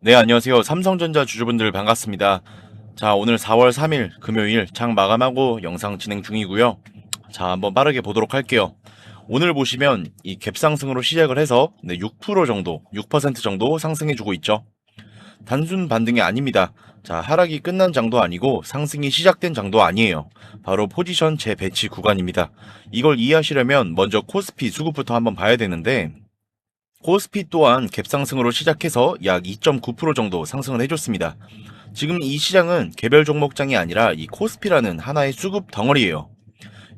네, 안녕하세요. 삼성전자 주주분들 반갑습니다. 자, 오늘 4월 3일 금요일 장 마감하고 영상 진행 중이고요. 자, 한번 빠르게 보도록 할게요. 오늘 보시면 이 갭상승으로 시작을 해서 6% 정도, 6% 정도 상승해주고 있죠. 단순 반등이 아닙니다. 자, 하락이 끝난 장도 아니고 상승이 시작된 장도 아니에요. 바로 포지션 재배치 구간입니다. 이걸 이해하시려면 먼저 코스피 수급부터 한번 봐야 되는데, 코스피 또한 갭상승으로 시작해서 약 2.9% 정도 상승을 해줬습니다. 지금 이 시장은 개별 종목장이 아니라 이 코스피라는 하나의 수급 덩어리예요.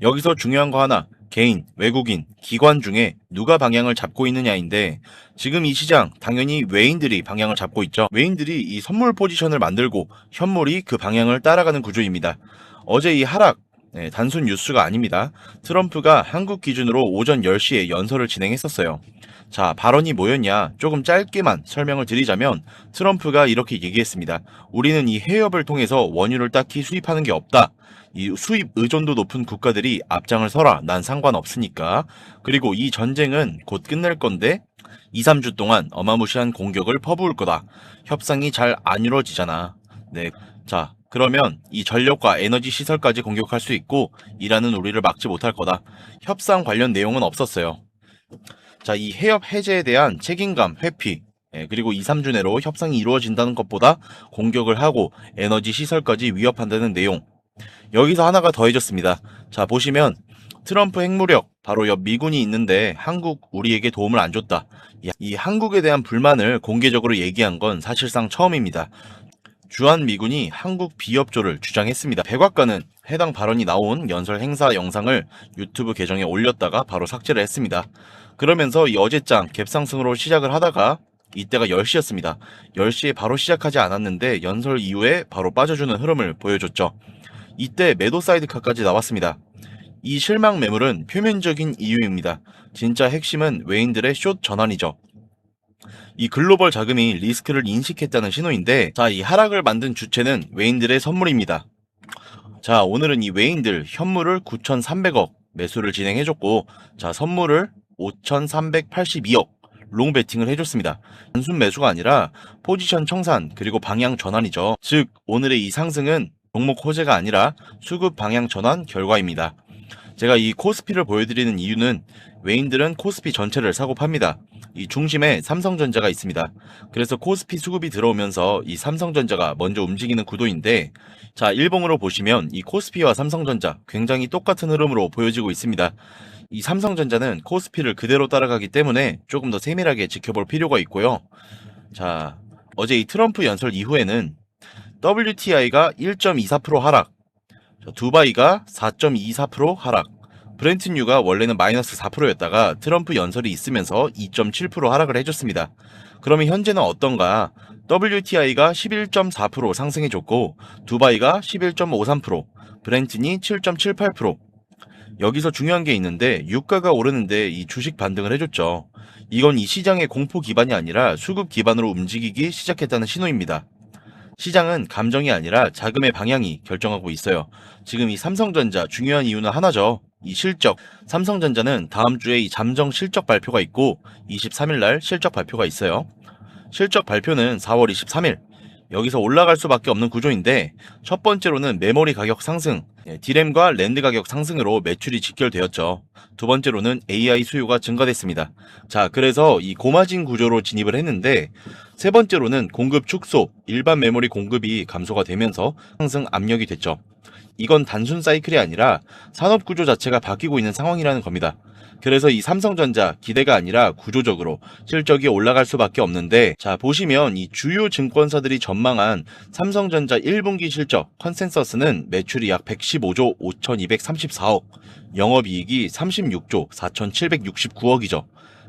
여기서 중요한 거 하나, 개인, 외국인, 기관 중에 누가 방향을 잡고 있느냐인데, 지금 이 시장 당연히 외인들이 방향을 잡고 있죠. 외인들이 이 선물 포지션을 만들고 현물이 그 방향을 따라가는 구조입니다. 어제 이 하락, 단순 뉴스가 아닙니다. 트럼프가 한국 기준으로 오전 10시에 연설을 진행했었어요. 자, 발언이 뭐였냐? 조금 짧게만 설명을 드리자면 트럼프가 이렇게 얘기했습니다. 우리는 이 해협을 통해서 원유를 딱히 수입하는 게 없다. 이 수입 의존도 높은 국가들이 앞장을 서라. 난 상관없으니까. 그리고 이 전쟁은 곧 끝날 건데 2, 3주 동안 어마무시한 공격을 퍼부을 거다. 협상이 잘 안 이루어지잖아. 네. 자, 그러면 이 전력과 에너지 시설까지 공격할 수 있고 이라는 우리를 막지 못할 거다. 협상 관련 내용은 없었어요. 자, 이 해협 해제에 대한 책임감, 회피, 그리고 2, 3주 내로 협상이 이루어진다는 것보다 공격을 하고 에너지 시설까지 위협한다는 내용. 여기서 하나가 더해졌습니다. 자, 보시면 트럼프 핵무력, 바로 옆 미군이 있는데 한국 우리에게 도움을 안 줬다. 이 한국에 대한 불만을 공개적으로 얘기한 건 사실상 처음입니다. 주한 미군이 한국 비협조를 주장했습니다. 백악관은 해당 발언이 나온 연설 행사 영상을 유튜브 계정에 올렸다가 바로 삭제를 했습니다. 그러면서 이 어제장 갭상승으로 시작을 하다가 이때가 10시였습니다. 10시에 바로 시작하지 않았는데 연설 이후에 바로 빠져주는 흐름을 보여줬죠. 이때 매도 사이드카까지 나왔습니다. 이 실망 매물은 표면적인 이유입니다. 진짜 핵심은 외인들의 숏 전환이죠. 이 글로벌 자금이 리스크를 인식했다는 신호인데, 자, 이 하락을 만든 주체는 외인들의 선물입니다. 자, 오늘은 이 외인들 현물을 9,300억 매수를 진행해줬고, 자, 선물을 5,382억 롱 베팅을 해줬습니다. 단순 매수가 아니라 포지션 청산 그리고 방향 전환이죠. 즉, 오늘의 이 상승은 종목 호재가 아니라 수급 방향 전환 결과입니다. 제가 이 코스피를 보여드리는 이유는 외인들은 코스피 전체를 사고 팝니다. 이 중심에 삼성전자가 있습니다. 그래서 코스피 수급이 들어오면서 이 삼성전자가 먼저 움직이는 구도인데, 자, 일봉으로 보시면 이 코스피와 삼성전자 굉장히 똑같은 흐름으로 보여지고 있습니다. 이 삼성전자는 코스피를 그대로 따라가기 때문에 조금 더 세밀하게 지켜볼 필요가 있고요. 자, 어제 이 트럼프 연설 이후에는 WTI가 1.24% 하락, 두바이가 4.24% 하락, 브렌트뉴가 원래는 마이너스 4%였다가 트럼프 연설이 있으면서 2.7% 하락을 해줬습니다. 그러면 현재는 어떤가? WTI가 11.4% 상승해줬고, 두바이가 11.53%, 브렌트니 7.78%. 여기서 중요한 게 있는데 유가가 오르는데 이 주식 반등을 해줬죠. 이건 이 시장의 공포 기반이 아니라 수급 기반으로 움직이기 시작했다는 신호입니다. 시장은 감정이 아니라 자금의 방향이 결정하고 있어요. 지금 이 삼성전자 중요한 이유는 하나죠. 이 실적. 삼성전자는 다음 주에 이 잠정 실적 발표가 있고 23일 날 실적 발표가 있어요. 실적 발표는 4월 23일. 여기서 올라갈 수밖에 없는 구조인데, 첫 번째로는 메모리 가격 상승, 디램과 랜드 가격 상승으로 매출이 직결되었죠. 두 번째로는 AI 수요가 증가됐습니다. 자, 그래서 이 고마진 구조로 진입을 했는데, 세 번째로는 공급 축소, 일반 메모리 공급이 감소가 되면서 상승 압력이 됐죠. 이건 단순 사이클이 아니라 산업 구조 자체가 바뀌고 있는 상황이라는 겁니다. 그래서 이 삼성전자 기대가 아니라 구조적으로 실적이 올라갈 수밖에 없는데, 자, 보시면 이 주요 증권사들이 전망한 삼성전자 1분기 실적 컨센서스는 매출이 약 115조 5234억, 영업이익이 36조 4769억이죠.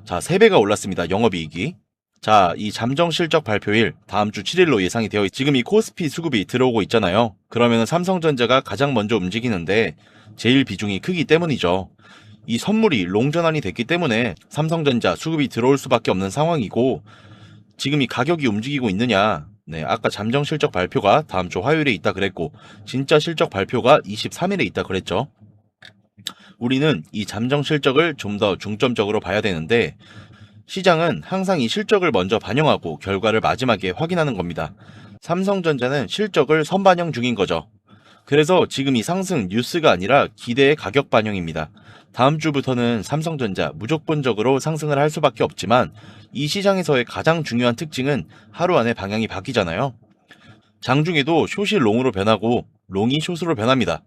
자, 3배가 올랐습니다. 영업이익이. 자, 이 잠정 실적 발표일 다음 주 7일로 예상이 되어 지금 이 코스피 수급이 들어오고 있잖아요. 그러면 삼성전자가 가장 먼저 움직이는데 제일 비중이 크기 때문이죠. 이 선물이 롱전환이 됐기 때문에 삼성전자 수급이 들어올 수밖에 없는 상황이고, 지금 이 가격이 움직이고 있느냐? 네, 아까 잠정 실적 발표가 다음 주 화요일에 있다 그랬고, 진짜 실적 발표가 23일에 있다 그랬죠. 우리는 이 잠정 실적을 좀 더 중점적으로 봐야 되는데, 시장은 항상 이 실적을 먼저 반영하고 결과를 마지막에 확인하는 겁니다. 삼성전자는 실적을 선반영 중인 거죠. 그래서 지금 이 상승 뉴스가 아니라 기대의 가격 반영입니다. 다음 주부터는 삼성전자 무조건적으로 상승을 할 수밖에 없지만 이 시장에서의 가장 중요한 특징은 하루 안에 방향이 바뀌잖아요. 장중에도 숏이 롱으로 변하고 롱이 숏으로 변합니다.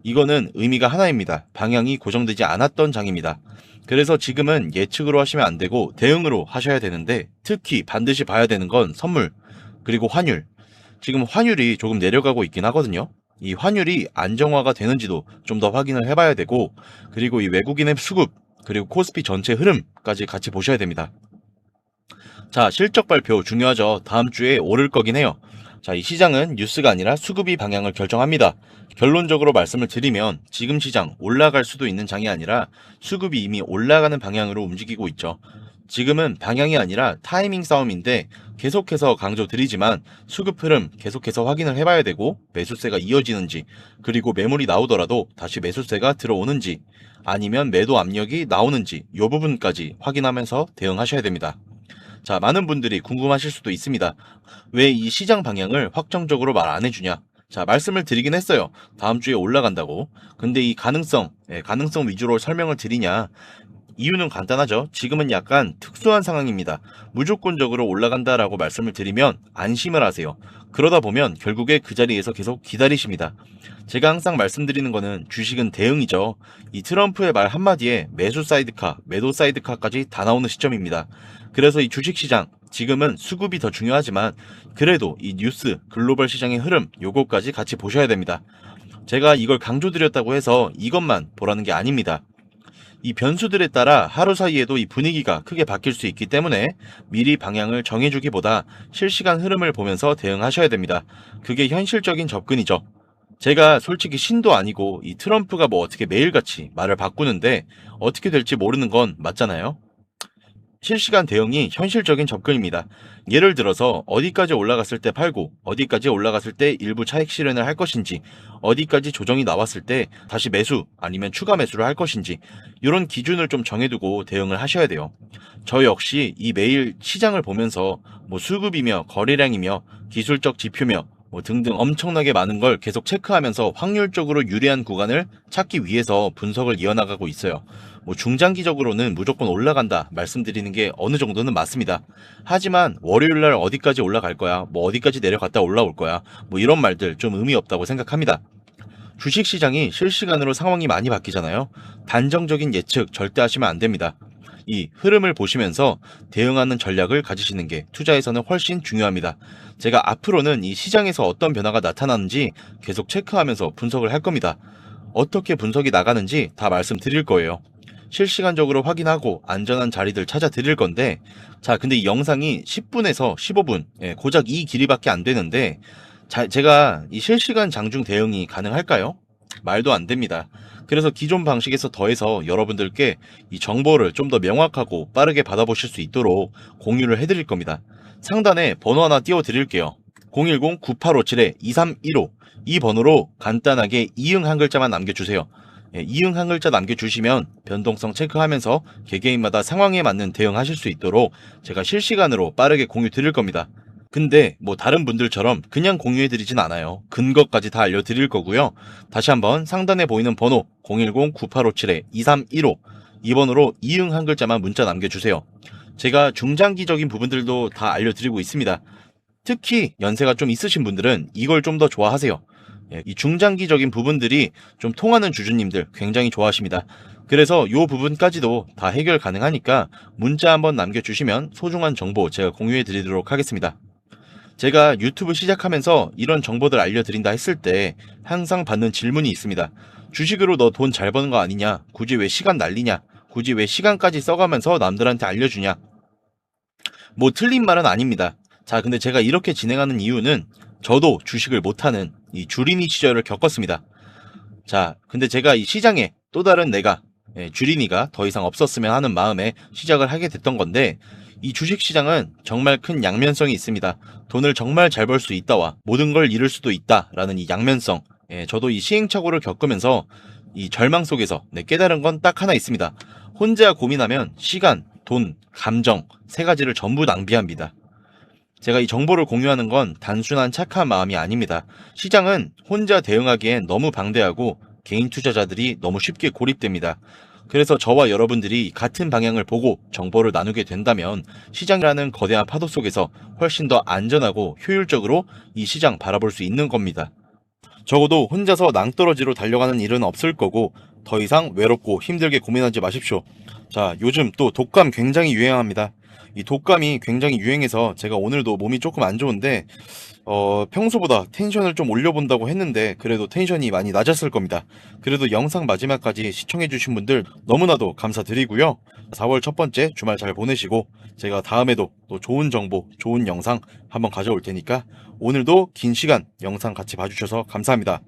이거는 의미가 하나입니다. 방향이 고정되지 않았던 장입니다. 그래서 지금은 예측으로 하시면 안 되고 대응으로 하셔야 되는데 특히 반드시 봐야 되는 건 선물 그리고 환율. 지금 환율이 조금 내려가고 있긴 하거든요. 이 환율이 안정화가 되는지도 좀 더 확인을 해봐야 되고 그리고 이 외국인의 수급 그리고 코스피 전체 흐름까지 같이 보셔야 됩니다. 자, 실적 발표 중요하죠. 다음 주에 오를 거긴 해요. 자, 이 시장은 뉴스가 아니라 수급이 방향을 결정합니다. 결론적으로 말씀을 드리면 지금 시장 올라갈 수도 있는 장이 아니라 수급이 이미 올라가는 방향으로 움직이고 있죠. 지금은 방향이 아니라 타이밍 싸움인데 계속해서 강조드리지만 수급 흐름 계속해서 확인을 해봐야 되고 매수세가 이어지는지 그리고 매물이 나오더라도 다시 매수세가 들어오는지 아니면 매도 압력이 나오는지 이 부분까지 확인하면서 대응하셔야 됩니다. 자, 많은 분들이 궁금하실 수도 있습니다. 왜 이 시장 방향을 확정적으로 말 안 해주냐? 자, 말씀을 드리긴 했어요. 다음 주에 올라간다고. 근데 이 가능성 위주로 설명을 드리냐? 이유는 간단하죠. 지금은 약간 특수한 상황입니다. 무조건적으로 올라간다라고 말씀을 드리면 안심을 하세요. 그러다 보면 결국에 그 자리에서 계속 기다리십니다. 제가 항상 말씀드리는 거는 주식은 대응이죠. 이 트럼프의 말 한마디에 매수 사이드카, 매도 사이드카까지 다 나오는 시점입니다. 그래서 이 주식시장 지금은 수급이 더 중요하지만 그래도 이 뉴스, 글로벌 시장의 흐름 요거까지 같이 보셔야 됩니다. 제가 이걸 강조드렸다고 해서 이것만 보라는 게 아닙니다. 이 변수들에 따라 하루 사이에도 이 분위기가 크게 바뀔 수 있기 때문에 미리 방향을 정해주기보다 실시간 흐름을 보면서 대응하셔야 됩니다. 그게 현실적인 접근이죠. 제가 솔직히 신도 아니고 이 트럼프가 뭐 어떻게 매일같이 말을 바꾸는데 어떻게 될지 모르는 건 맞잖아요. 실시간 대응이 현실적인 접근입니다. 예를 들어서 어디까지 올라갔을 때 팔고 어디까지 올라갔을 때 일부 차익 실현을 할 것인지 어디까지 조정이 나왔을 때 다시 매수 아니면 추가 매수를 할 것인지 이런 기준을 좀 정해두고 대응을 하셔야 돼요. 저 역시 이 매일 시장을 보면서 뭐 수급이며 거래량이며 기술적 지표며 뭐 등등 엄청나게 많은 걸 계속 체크하면서 확률적으로 유리한 구간을 찾기 위해서 분석을 이어나가고 있어요. 뭐 중장기적으로는 무조건 올라간다 말씀드리는 게 어느 정도는 맞습니다. 하지만 월요일날 어디까지 올라갈 거야, 뭐 어디까지 내려갔다 올라올 거야, 뭐 이런 말들 좀 의미 없다고 생각합니다. 주식시장이 실시간으로 상황이 많이 바뀌잖아요. 단정적인 예측 절대 하시면 안 됩니다. 이 흐름을 보시면서 대응하는 전략을 가지시는 게 투자에서는 훨씬 중요합니다. 제가 앞으로는 이 시장에서 어떤 변화가 나타나는지 계속 체크하면서 분석을 할 겁니다. 어떻게 분석이 나가는지 다 말씀드릴 거예요. 실시간적으로 확인하고 안전한 자리들 찾아 드릴 건데 자, 근데 이 영상이 10분에서 15분 고작 이 길이밖에 안 되는데 제가 이 실시간 장중 대응이 가능할까요? 말도 안 됩니다. 그래서 기존 방식에서 더해서 여러분들께 이 정보를 좀 더 명확하고 빠르게 받아보실 수 있도록 공유를 해드릴 겁니다. 상단에 번호 하나 띄워드릴게요. 010-9857-2315 이 번호로 간단하게 이응 한 글자만 남겨주세요. 이응 한 글자 남겨주시면 변동성 체크하면서 개개인마다 상황에 맞는 대응하실 수 있도록 제가 실시간으로 빠르게 공유 드릴 겁니다. 근데 뭐 다른 분들처럼 그냥 공유해드리진 않아요. 근거까지 다 알려드릴 거고요. 다시 한번 상단에 보이는 번호 010-9857-2315 이 번호로 이응 한 글자만 문자 남겨주세요. 제가 중장기적인 부분들도 다 알려드리고 있습니다. 특히 연세가 좀 있으신 분들은 이걸 좀 더 좋아하세요. 이 중장기적인 부분들이 좀 통하는 주주님들 굉장히 좋아하십니다. 그래서 이 부분까지도 다 해결 가능하니까 문자 한번 남겨주시면 소중한 정보 제가 공유해 드리도록 하겠습니다. 제가 유튜브 시작하면서 이런 정보들 알려드린다 했을 때 항상 받는 질문이 있습니다. 주식으로 너 돈 잘 버는 거 아니냐? 굳이 왜 시간 날리냐? 굳이 왜 시간까지 써가면서 남들한테 알려주냐? 뭐 틀린 말은 아닙니다. 자, 근데 제가 이렇게 진행하는 이유는 저도 주식을 못하는 이 주린이 시절을 겪었습니다. 자, 근데 제가 이 시장에 또 다른 내가 주린이가 더 이상 없었으면 하는 마음에 시작을 하게 됐던 건데 이 주식시장은 정말 큰 양면성이 있습니다. 돈을 정말 잘 벌 수 있다와 모든 걸 잃을 수도 있다라는 이 양면성, 저도 이 시행착오를 겪으면서 이 절망 속에서 깨달은 건 딱 하나 있습니다. 혼자 고민하면 시간, 돈, 감정 세 가지를 전부 낭비합니다. 제가 이 정보를 공유하는 건 단순한 착한 마음이 아닙니다. 시장은 혼자 대응하기엔 너무 방대하고 개인 투자자들이 너무 쉽게 고립됩니다. 그래서 저와 여러분들이 같은 방향을 보고 정보를 나누게 된다면 시장이라는 거대한 파도 속에서 훨씬 더 안전하고 효율적으로 이 시장 바라볼 수 있는 겁니다. 적어도 혼자서 낭떠러지로 달려가는 일은 없을 거고 더 이상 외롭고 힘들게 고민하지 마십시오. 자, 요즘 또 독감 굉장히 유행합니다. 이 독감이 굉장히 유행해서 제가 오늘도 몸이 조금 안 좋은데 평소보다 텐션을 좀 올려본다고 했는데 그래도 텐션이 많이 낮았을 겁니다. 그래도 영상 마지막까지 시청해주신 분들 너무나도 감사드리고요. 4월 첫 번째 주말 잘 보내시고 제가 다음에도 또 좋은 정보, 좋은 영상 한번 가져올 테니까 오늘도 긴 시간 영상 같이 봐주셔서 감사합니다.